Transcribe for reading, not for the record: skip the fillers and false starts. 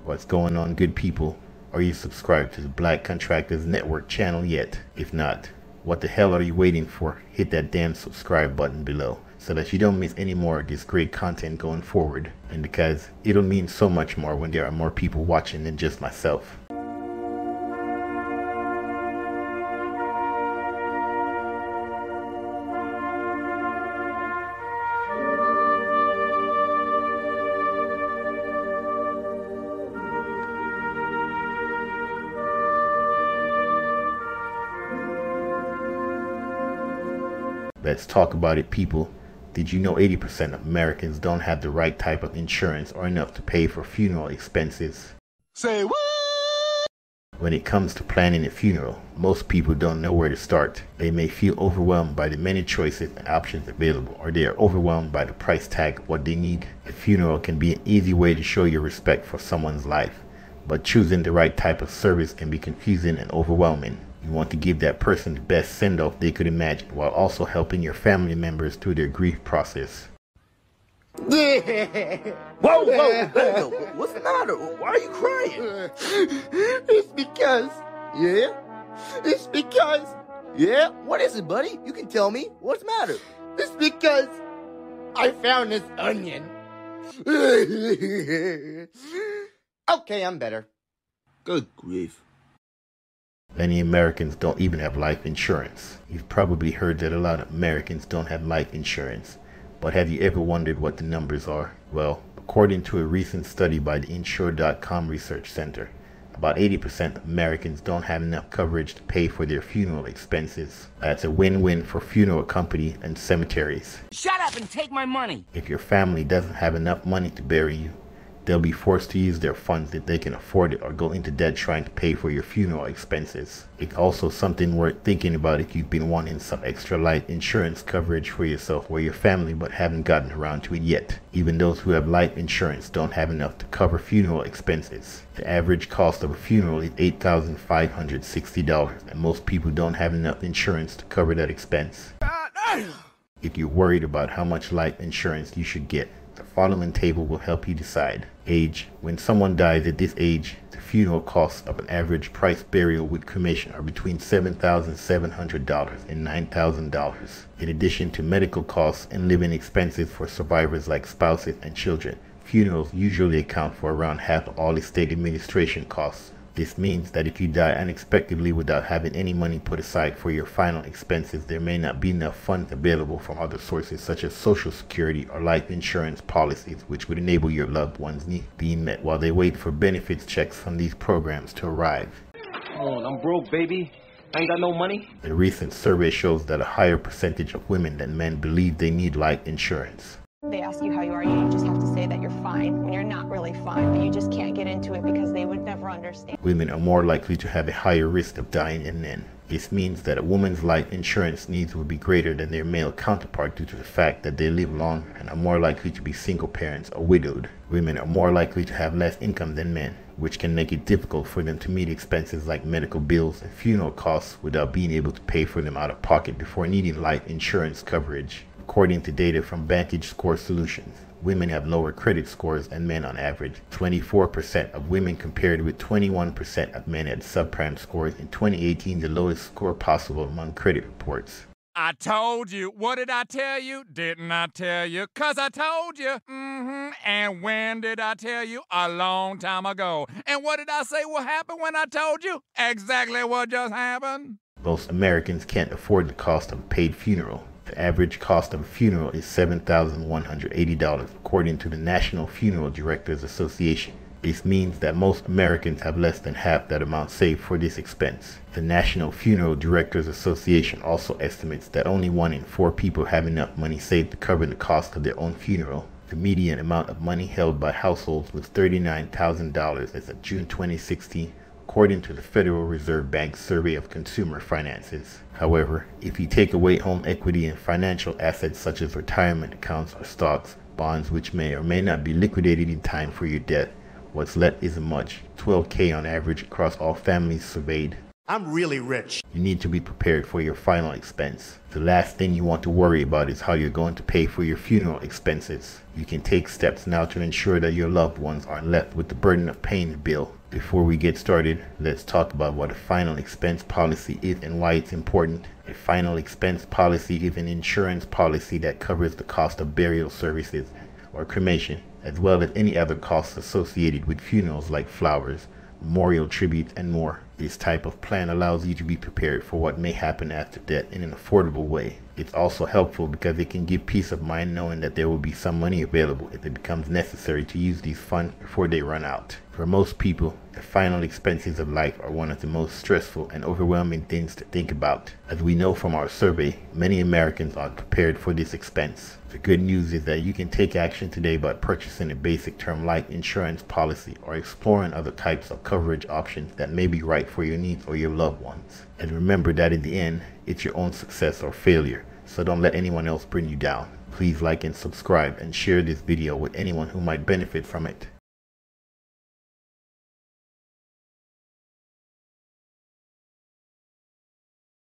What's going on, good people? Are you subscribed to the Black Contractors Network channel yet? If not, what the hell are you waiting for? Hit that damn subscribe button below so that you don't miss any more of this great content going forward, and because it'll mean so much more when there are more people watching than just myself. Let's talk about it, people. Did you know 80% of Americans don't have the right type of insurance or enough to pay for funeral expenses? Say what? When it comes to planning a funeral, most people don't know where to start. They may feel overwhelmed by the many choices and options available, or they are overwhelmed by the price tag of what they need. A funeral can be an easy way to show your respect for someone's life, but choosing the right type of service can be confusing and overwhelming. You want to give that person the best send-off they could imagine, while also helping your family members through their grief process. Whoa, what's the matter? Why are you crying? It's because, What is it, buddy? You can tell me. What's the matter? it's because I found this onion. Okay, I'm better. Good grief. Many Americans don't even have life insurance. You've probably heard that a lot of Americans don't have life insurance. But have you ever wondered what the numbers are? Well, according to a recent study by the Insure.com Research Center, about 80% of Americans don't have enough coverage to pay for their funeral expenses. That's a win-win for funeral companies and cemeteries. Shut up and take my money! If your family doesn't have enough money to bury you, they'll be forced to use their funds if they can afford it, or go into debt trying to pay for your funeral expenses. It's also something worth thinking about if you've been wanting some extra life insurance coverage for yourself or your family but haven't gotten around to it yet. Even those who have life insurance don't have enough to cover funeral expenses. The average cost of a funeral is $8,560, and most people don't have enough insurance to cover that expense. If you're worried about how much life insurance you should get, the following table will help you decide. Age. When someone dies at this age, the funeral costs of an average price burial with cremation are between $7,700 and $9,000. In addition to medical costs and living expenses for survivors like spouses and children, funerals usually account for around half of all estate administration costs. This means that if you die unexpectedly without having any money put aside for your final expenses, there may not be enough funds available from other sources such as Social Security or life insurance policies, which would enable your loved one's needs being met while they wait for benefits checks from these programs to arrive. Come on, I'm broke, baby. I ain't got no money. A recent survey shows that a higher percentage of women than men believe they need life insurance. They ask you how you are, you just have to say that you're fine when you're not really fine, but you just can't get into it because they would never understand. Women are more likely to have a higher risk of dying than men. This means that a woman's life insurance needs will be greater than their male counterpart due to the fact that they live long and are more likely to be single parents or widowed. Women are more likely to have less income than men, which can make it difficult for them to meet expenses like medical bills and funeral costs without being able to pay for them out of pocket before needing life insurance coverage. According to data from Vantage Score Solutions, women have lower credit scores than men on average. 24% of women compared with 21% of men had subprime scores in 2018, the lowest score possible among credit reports. I told you. What did I tell you? Didn't I tell you? 'Cause I told you. And when did I tell you? A long time ago. And what did I say will happen when I told you? Exactly what just happened. Most Americans can't afford the cost of a paid funeral. The average cost of a funeral is $7,180, according to the National Funeral Directors Association. This means that most Americans have less than half that amount saved for this expense. The National Funeral Directors Association also estimates that only 1 in 4 people have enough money saved to cover the cost of their own funeral. The median amount of money held by households was $39,000 as of June 2016, according to the Federal Reserve Bank's survey of consumer finances. However, if you take away home equity and financial assets such as retirement accounts or stocks, bonds which may or may not be liquidated in time for your death, what's left isn't much, $12,000 on average across all families surveyed. I'm really rich. You need to be prepared for your final expense. The last thing you want to worry about is how you're going to pay for your funeral expenses. You can take steps now to ensure that your loved ones aren't left with the burden of paying the bill. Before we get started, let's talk about what a final expense policy is and why it's important. A final expense policy is an insurance policy that covers the cost of burial services or cremation, as well as any other costs associated with funerals like flowers, memorial tributes, and more. This type of plan allows you to be prepared for what may happen after death in an affordable way. It's also helpful because it can give peace of mind knowing that there will be some money available if it becomes necessary to use these funds before they run out. For most people, the final expenses of life are one of the most stressful and overwhelming things to think about. As we know from our survey, many Americans aren't prepared for this expense. The good news is that you can take action today by purchasing a basic term life insurance policy or exploring other types of coverage options that may be right for your needs or your loved ones. And remember that in the end, it's your own success or failure, so don't let anyone else bring you down. Please like and subscribe and share this video with anyone who might benefit from it.